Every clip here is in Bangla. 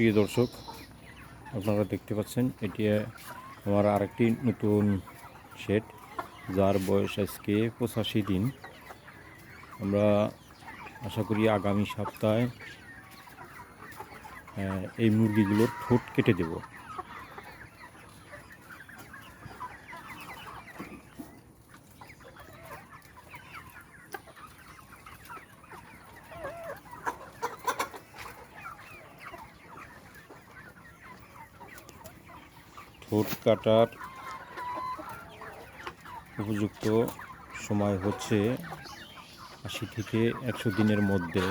প্রিয় দর্শক, আপনারা দেখতে পাচ্ছেন এটি আমার আরেকটি নতুন শেড, যার বয়স আজকে 85 দিন। আমরা আশা করি আগামী সপ্তাহে এই মুরগিগুলোর ঠোঁট কেটে দেব। ঠোঁট কাটার উপযুক্ত সময় হচ্ছে 80 থেকে 100 দিনের মধ্যে।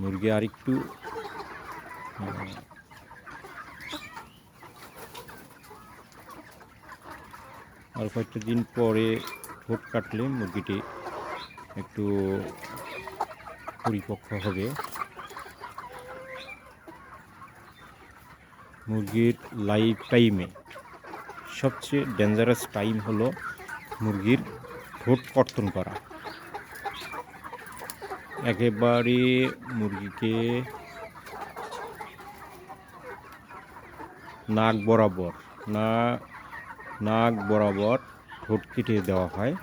মুরগি আরেকটু আর কয়েকটা দিন পরে ঠোঁট কাটলে মুরগিটি একটু পরিপক্ক হবে। মুরগির লাইফ টাইমে সবচেয়ে ডেঞ্জারাস টাইম হলো মুরগির ঠোঁট কর্তন করা। একেবারে মুরগিকে নাক বরাবর ঠোঁট কেটে দেওয়া হয়।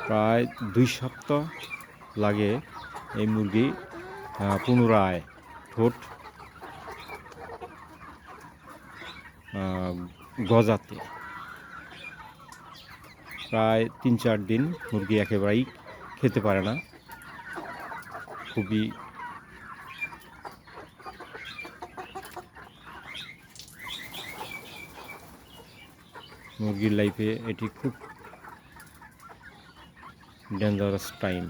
প্রায় 2 সপ্তাহ লাগে এই মুরগি পুনরায় ঠোঁট গজাতে। প্রায় 3-4 দিন মুরগি একেবারেই খেতে পারে না। খুবই মুরগির লাইফে এটি খুব ডেঞ্জারাস টাইম।